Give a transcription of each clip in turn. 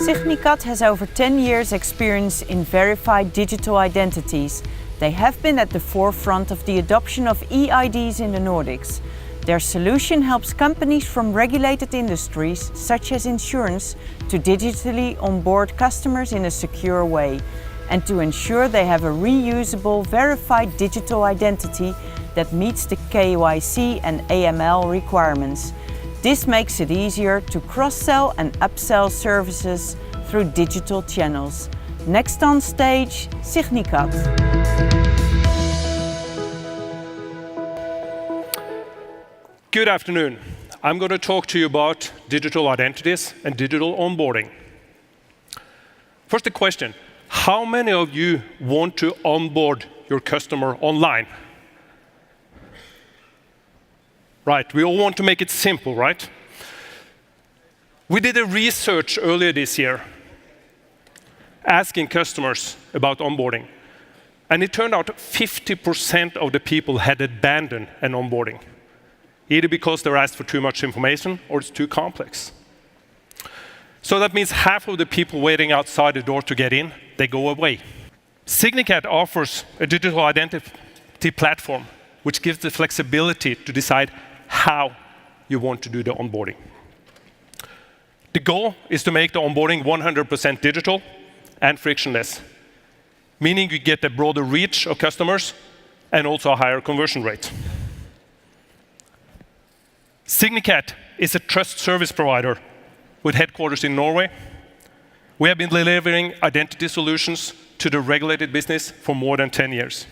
Signicat has over 10 years' experience in verified digital identities. They have been at the forefront of the adoption of eIDs in the Nordics. Their solution helps companies from regulated industries, such as insurance, to digitally onboard customers in a secure way and to ensure they have a reusable, verified digital identity that meets the KYC and AML requirements. This makes it easier to cross-sell and upsell services through digital channels. Next on stage, Signicat. Good afternoon. I'm going to talk to you about digital identities and digital onboarding. First, a question. How many of you want to onboard your customer online? Right, we all want to make it simple, right? We did a research earlier this year asking customers about onboarding. And it turned out 50% of the people had abandoned an onboarding, either because they're asked for too much information or it's too complex. So that means half of the people waiting outside the door to get in, they go away. Signicat offers a digital identity platform which gives the flexibility to decide how you want to do the onboarding. The goal is to make the onboarding 100% digital and frictionless, meaning you get a broader reach of customers and also a higher conversion rate. Signicat is a trust service provider with headquarters in Norway. We have been delivering identity solutions to the regulated business for more than 10 years.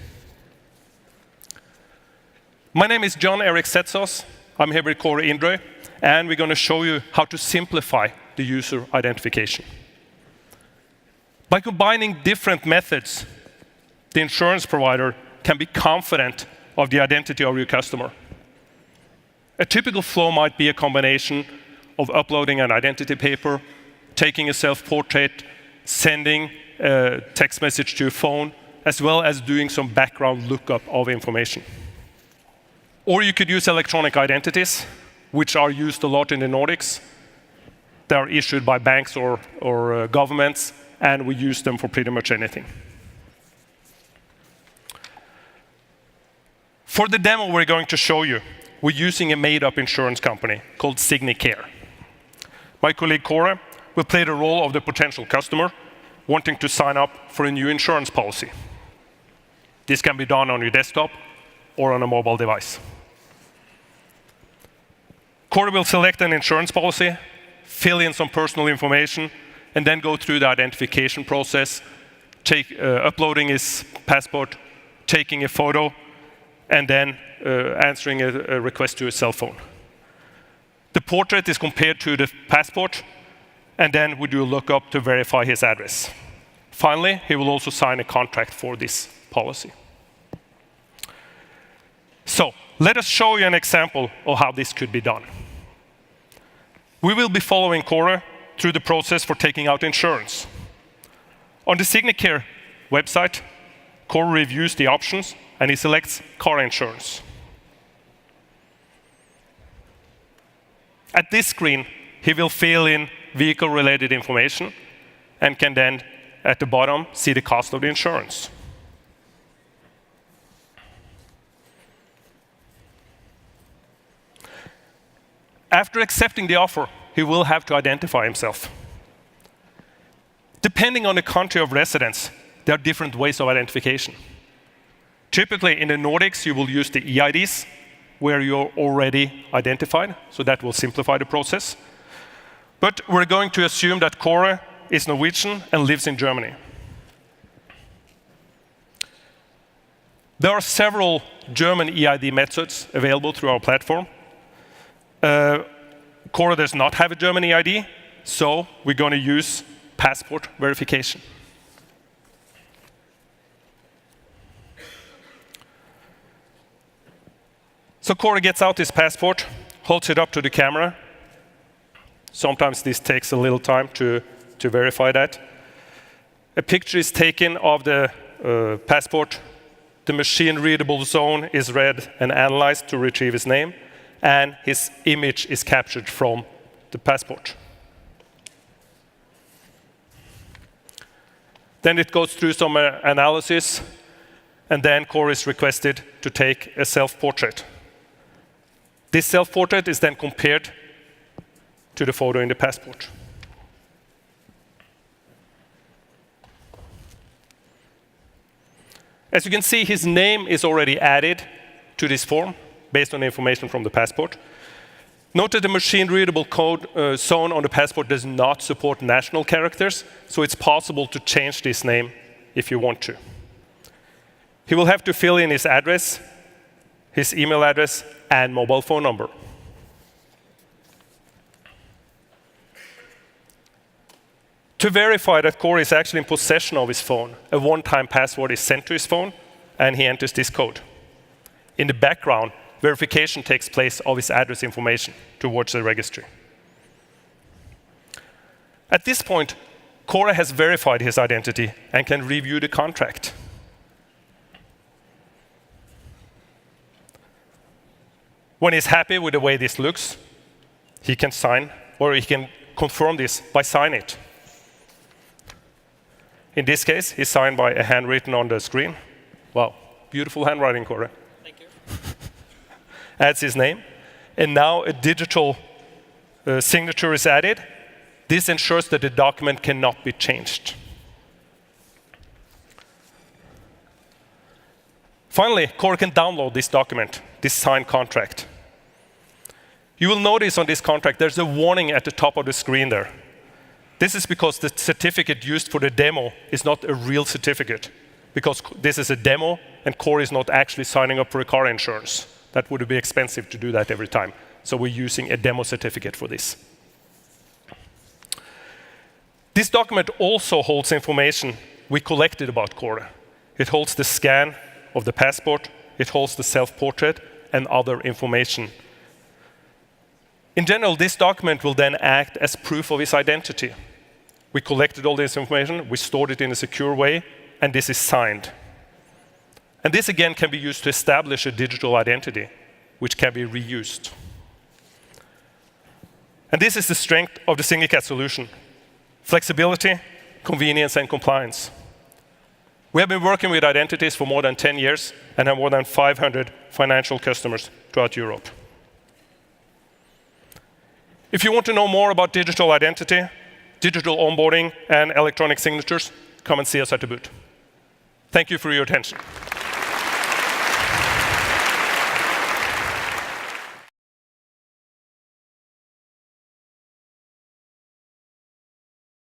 My name is John Erik Setsos. I'm here with Kåre Indrøy, and we're going to show you how to simplify the user identification. By combining different methods, the insurance provider can be confident of the identity of your customer. A typical flow might be a combination of uploading an identity paper, taking a self-portrait, sending a text message to your phone, as well as doing some background lookup of information. Or you could use electronic identities, which are used a lot in the Nordics. They are issued by banks or governments, and we use them for pretty much anything. For the demo we're going to show you, we're using a made-up insurance company called Signicat. My colleague Kåre will play the role of the potential customer wanting to sign up for a new insurance policy. This can be done on your desktop or on a mobile device. Kåre will select an insurance policy, fill in some personal information, and then go through the identification process, uploading his passport, taking a photo, and then answering a request to his cell phone. The portrait is compared to the passport, and then we do a lookup to verify his address. Finally, he will also sign a contract for this policy. So, let us show you an example of how this could be done. We will be following Kåre through the process for taking out insurance. On the Signicat website, Kåre reviews the options and he selects car insurance. At this screen, he will fill in vehicle-related information and can then, at the bottom, see the cost of the insurance. After accepting the offer, he will have to identify himself. Depending on the country of residence, there are different ways of identification. Typically, in the Nordics, you will use the eIDs, where you're already identified, so that will simplify the process. But we're going to assume that Kåre is Norwegian and lives in Germany. There are several German eID methods available through our platform. Kåre does not have a German eID, so we're going to use passport verification. So Kåre gets out his passport, holds it up to the camera. Sometimes this takes a little time to verify that. A picture is taken of the passport. The machine-readable zone is read and analyzed to retrieve his name, and his image is captured from the passport. Then it goes through some analysis, and then Core is requested to take a self-portrait. This self-portrait is then compared to the photo in the passport. As you can see, his name is already added to this form based on the information from the passport. Note that the machine-readable code zone on the passport does not support national characters, so it's possible to change this name if you want to. He will have to fill in his address, his email address, and mobile phone number. To verify that Core is actually in possession of his phone, a one-time password is sent to his phone, and he enters this code. In the background, verification takes place of his address information towards the registry. At this point, Core has verified his identity and can review the contract. When he's happy with the way this looks, he can sign, or he can confirm this by signing it. In this case, he's signed by a handwritten on the screen. Wow, beautiful handwriting, Core. Thank you. Adds his name. And now a digital signature is added. This ensures that the document cannot be changed. Finally, Core can download this document, this signed contract. You will notice on this contract, there's a warning at the top of the screen there. This is because the certificate used for the demo is not a real certificate, because this is a demo and Core is not actually signing up for a car insurance. That would be expensive to do that every time. So we're using a demo certificate for this. This document also holds information we collected about Core. It holds the scan of the passport, it holds the self-portrait, and other information. In general, this document will then act as proof of his identity. We collected all this information, we stored it in a secure way, and this is signed. And this again can be used to establish a digital identity, which can be reused. And this is the strength of the Signicat solution: flexibility, convenience, and compliance. We have been working with identities for more than 10 years and have more than 500 financial customers throughout Europe. If you want to know more about digital identity, digital onboarding, and electronic signatures, come and see us at the booth. Thank you for your attention.